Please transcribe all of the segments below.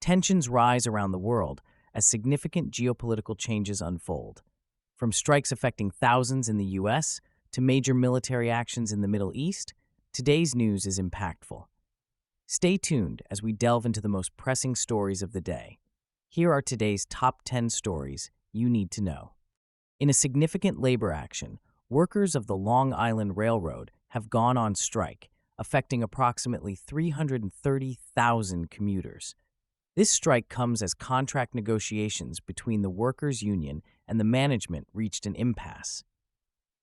Tensions rise around the world as significant geopolitical changes unfold. From strikes affecting thousands in the U.S. to major military actions in the Middle East, today's news is impactful. Stay tuned as we delve into the most pressing stories of the day. Here are today's top 10 stories you need to know. In a significant labor action, workers of the Long Island Railroad have gone on strike, affecting approximately 330,000 commuters. This strike comes as contract negotiations between the workers' union and the management reached an impasse.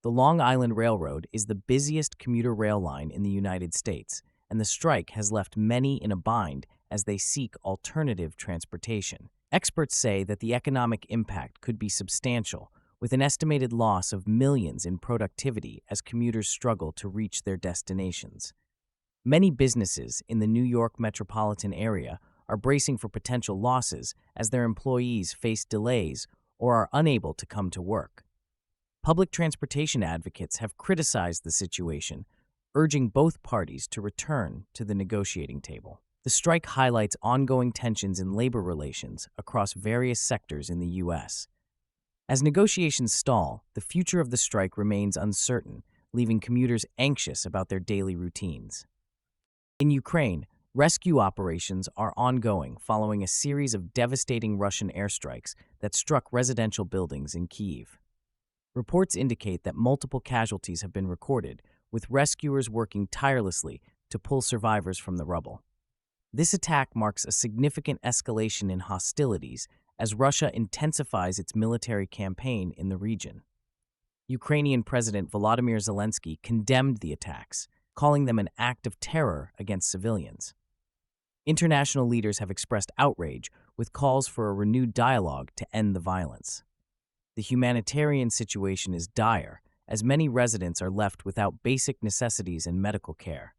The Long Island Railroad is the busiest commuter rail line in the United States, and the strike has left many in a bind as they seek alternative transportation. Experts say that the economic impact could be substantial, with an estimated loss of millions in productivity as commuters struggle to reach their destinations. Many businesses in the New York metropolitan area are bracing for potential losses as their employees face delays or are unable to come to work. Public transportation advocates have criticized the situation, urging both parties to return to the negotiating table. The strike highlights ongoing tensions in labor relations across various sectors in the U.S. As negotiations stall, the future of the strike remains uncertain, leaving commuters anxious about their daily routines. In Ukraine, rescue operations are ongoing following a series of devastating Russian airstrikes that struck residential buildings in Kyiv. Reports indicate that multiple casualties have been recorded, with rescuers working tirelessly to pull survivors from the rubble. This attack marks a significant escalation in hostilities as Russia intensifies its military campaign in the region. Ukrainian President Volodymyr Zelensky condemned the attacks, calling them an act of terror against civilians. International leaders have expressed outrage with calls for a renewed dialogue to end the violence. The humanitarian situation is dire, as many residents are left without basic necessities and medical care.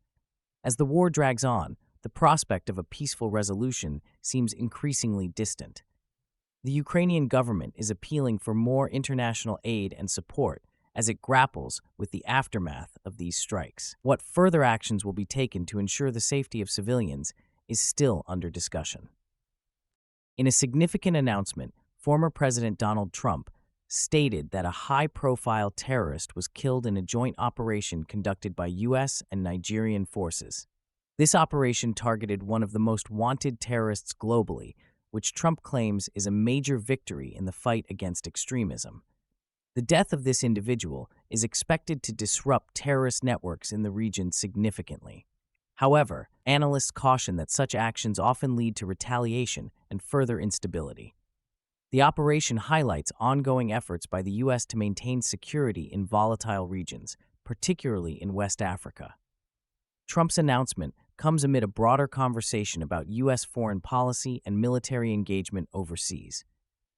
As the war drags on, the prospect of a peaceful resolution seems increasingly distant. The Ukrainian government is appealing for more international aid and support as it grapples with the aftermath of these strikes. What further actions will be taken to ensure the safety of civilians is still under discussion. In a significant announcement, former President Donald Trump stated that a high-profile terrorist was killed in a joint operation conducted by U.S. and Nigerian forces. This operation targeted one of the most wanted terrorists globally, which Trump claims is a major victory in the fight against extremism. The death of this individual is expected to disrupt terrorist networks in the region significantly. However, analysts caution that such actions often lead to retaliation and further instability. The operation highlights ongoing efforts by the U.S. to maintain security in volatile regions, particularly in West Africa. Trump's announcement comes amid a broader conversation about U.S. foreign policy and military engagement overseas.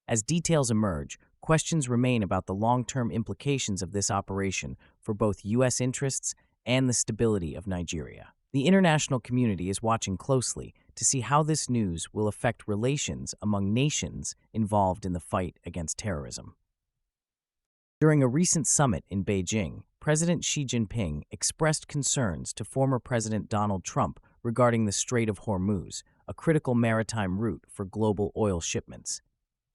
As details emerge, questions remain about the long-term implications of this operation for both U.S. interests and the stability of Nigeria. The international community is watching closely to see how this news will affect relations among nations involved in the fight against terrorism. During a recent summit in Beijing, President Xi Jinping expressed concerns to former President Donald Trump regarding the Strait of Hormuz, a critical maritime route for global oil shipments.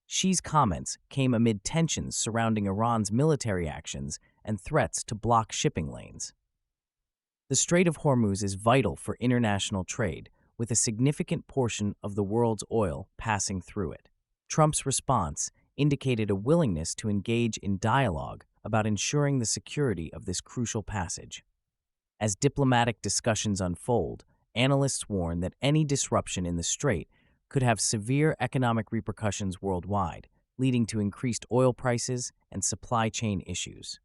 Xi's comments came amid tensions surrounding Iran's military actions and threats to block shipping lanes. The Strait of Hormuz is vital for international trade, with a significant portion of the world's oil passing through it. Trump's response indicated a willingness to engage in dialogue about ensuring the security of this crucial passage. As diplomatic discussions unfold, analysts warn that any disruption in the strait could have severe economic repercussions worldwide, leading to increased oil prices and supply chain issues.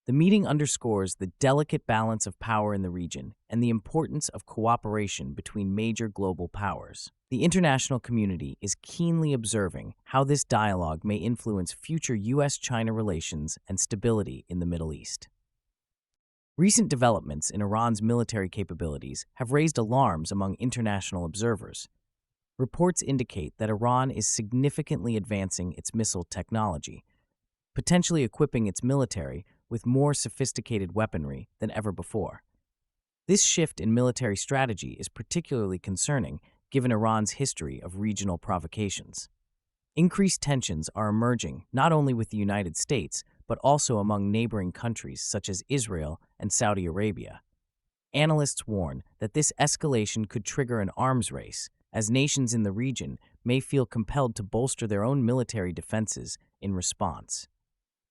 The meeting underscores the delicate balance of power in the region and the importance of cooperation between major global powers. The international community is keenly observing how this dialogue may influence future U.S.-China relations and stability in the Middle East. Recent developments in Iran's military capabilities have raised alarms among international observers. Reports indicate that Iran is significantly advancing its missile technology, potentially equipping its military with more sophisticated weaponry than ever before. This shift in military strategy is particularly concerning given Iran's history of regional provocations. Increased tensions are emerging not only with the United States, but also among neighboring countries such as Israel and Saudi Arabia. Analysts warn that this escalation could trigger an arms race, as nations in the region may feel compelled to bolster their own military defenses in response.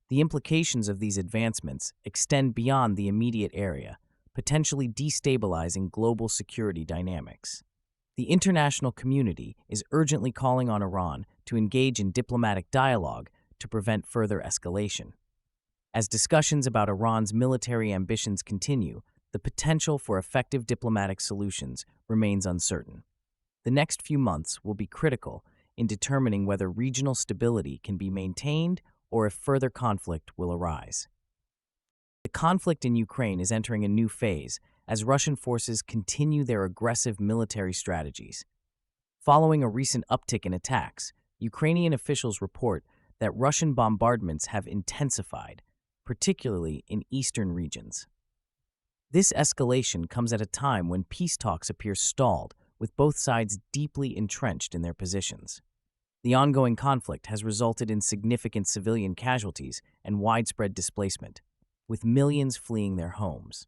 The implications of these advancements extend beyond the immediate area, potentially destabilizing global security dynamics. The international community is urgently calling on Iran to engage in diplomatic dialogue to prevent further escalation. As discussions about Iran's military ambitions continue, the potential for effective diplomatic solutions remains uncertain. The next few months will be critical in determining whether regional stability can be maintained or if further conflict will arise. The conflict in Ukraine is entering a new phase as Russian forces continue their aggressive military strategies. Following a recent uptick in attacks, Ukrainian officials report that Russian bombardments have intensified, particularly in eastern regions. This escalation comes at a time when peace talks appear stalled, with both sides deeply entrenched in their positions. The ongoing conflict has resulted in significant civilian casualties and widespread displacement, with millions fleeing their homes.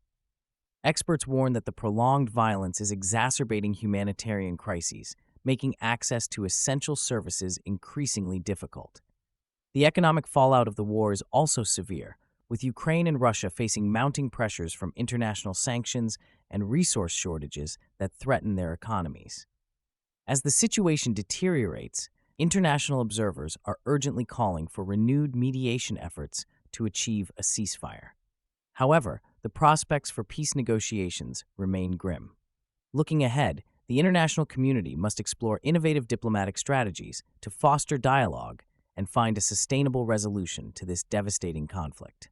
Experts warn that the prolonged violence is exacerbating humanitarian crises, making access to essential services increasingly difficult. The economic fallout of the war is also severe, with Ukraine and Russia facing mounting pressures from international sanctions and resource shortages that threaten their economies. As the situation deteriorates, international observers are urgently calling for renewed mediation efforts to achieve a ceasefire. However, the prospects for peace negotiations remain grim. Looking ahead, the international community must explore innovative diplomatic strategies to foster dialogue and find a sustainable resolution to this devastating conflict.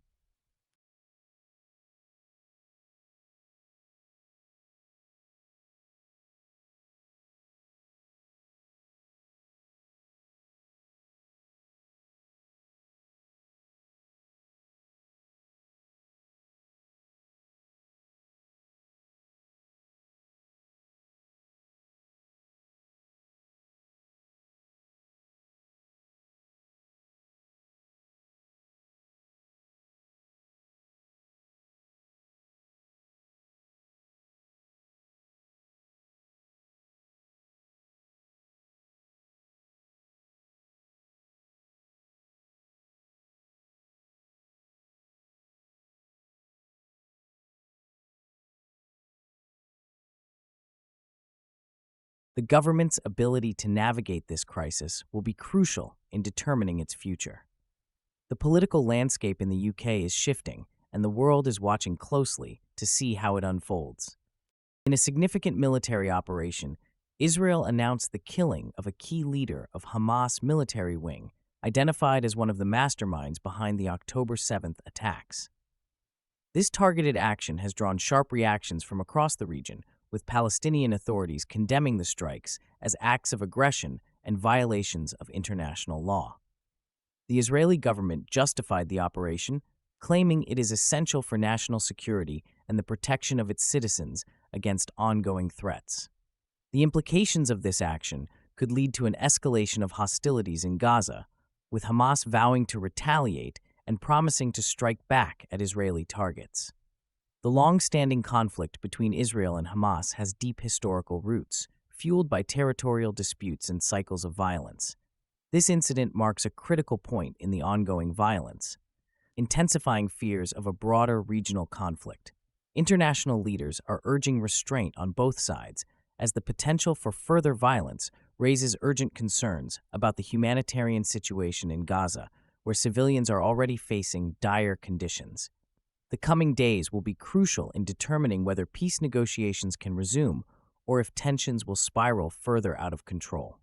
The government's ability to navigate this crisis will be crucial in determining its future. The political landscape in the UK is shifting, and the world is watching closely to see how it unfolds. In a significant military operation, Israel announced the killing of a key leader of Hamas military wing, identified as one of the masterminds behind the October 7th attacks. This targeted action has drawn sharp reactions from across the region, with Palestinian authorities condemning the strikes as acts of aggression and violations of international law. The Israeli government justified the operation, claiming it is essential for national security and the protection of its citizens against ongoing threats. The implications of this action could lead to an escalation of hostilities in Gaza, with Hamas vowing to retaliate and promising to strike back at Israeli targets. The long-standing conflict between Israel and Hamas has deep historical roots, fueled by territorial disputes and cycles of violence. This incident marks a critical point in the ongoing violence, intensifying fears of a broader regional conflict. International leaders are urging restraint on both sides, as the potential for further violence raises urgent concerns about the humanitarian situation in Gaza, where civilians are already facing dire conditions. The coming days will be crucial in determining whether peace negotiations can resume or if tensions will spiral further out of control.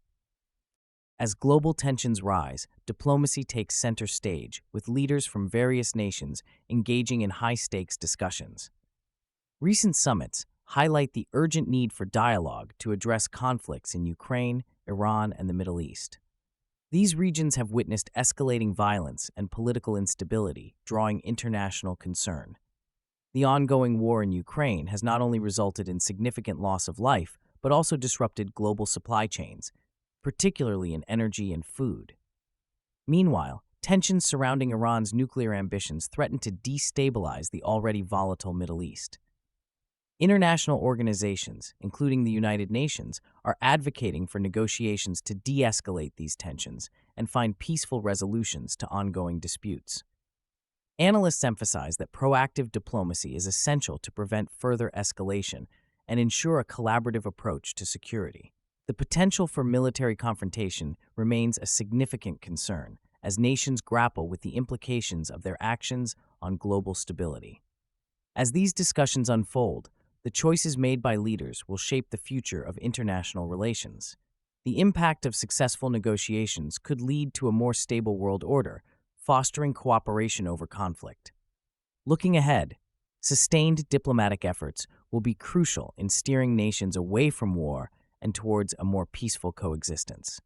As global tensions rise, diplomacy takes center stage, with leaders from various nations engaging in high-stakes discussions. Recent summits highlight the urgent need for dialogue to address conflicts in Ukraine, Iran, and the Middle East. These regions have witnessed escalating violence and political instability, drawing international concern. The ongoing war in Ukraine has not only resulted in significant loss of life, but also disrupted global supply chains, particularly in energy and food. Meanwhile, tensions surrounding Iran's nuclear ambitions threaten to destabilize the already volatile Middle East. International organizations, including the United Nations, are advocating for negotiations to de-escalate these tensions and find peaceful resolutions to ongoing disputes. Analysts emphasize that proactive diplomacy is essential to prevent further escalation and ensure a collaborative approach to security. The potential for military confrontation remains a significant concern as nations grapple with the implications of their actions on global stability. As these discussions unfold, the choices made by leaders will shape the future of international relations. The impact of successful negotiations could lead to a more stable world order, fostering cooperation over conflict. Looking ahead, sustained diplomatic efforts will be crucial in steering nations away from war and towards a more peaceful coexistence.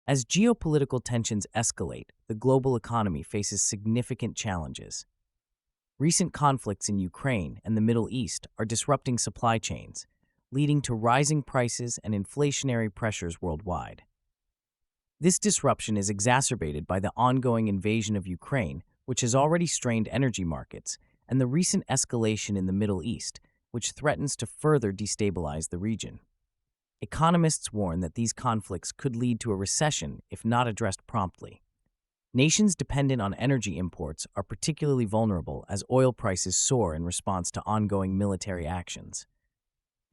As geopolitical tensions escalate, the global economy faces significant challenges. Recent conflicts in Ukraine and the Middle East are disrupting supply chains, leading to rising prices and inflationary pressures worldwide. This disruption is exacerbated by the ongoing invasion of Ukraine, which has already strained energy markets, and the recent escalation in the Middle East, which threatens to further destabilize the region. Economists warn that these conflicts could lead to a recession if not addressed promptly. Nations dependent on energy imports are particularly vulnerable as oil prices soar in response to ongoing military actions.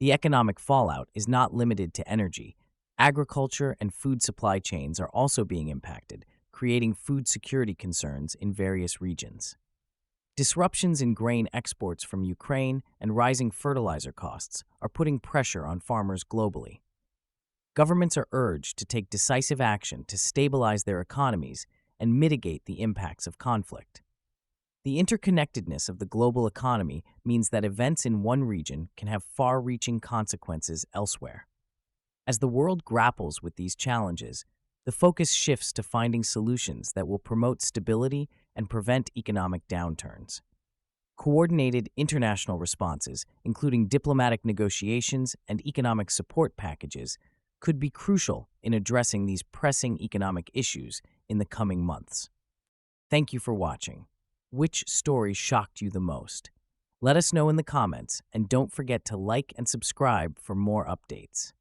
The economic fallout is not limited to energy. Agriculture and food supply chains are also being impacted, creating food security concerns in various regions. Disruptions in grain exports from Ukraine and rising fertilizer costs are putting pressure on farmers globally. Governments are urged to take decisive action to stabilize their economies and mitigate the impacts of conflict. The interconnectedness of the global economy means that events in one region can have far-reaching consequences elsewhere. As the world grapples with these challenges, the focus shifts to finding solutions that will promote stability and prevent economic downturns. Coordinated international responses, including diplomatic negotiations and economic support packages, could be crucial in addressing these pressing economic issues in the coming months. Thank you for watching. Which story shocked you the most? Let us know in the comments, and don't forget to like and subscribe for more updates.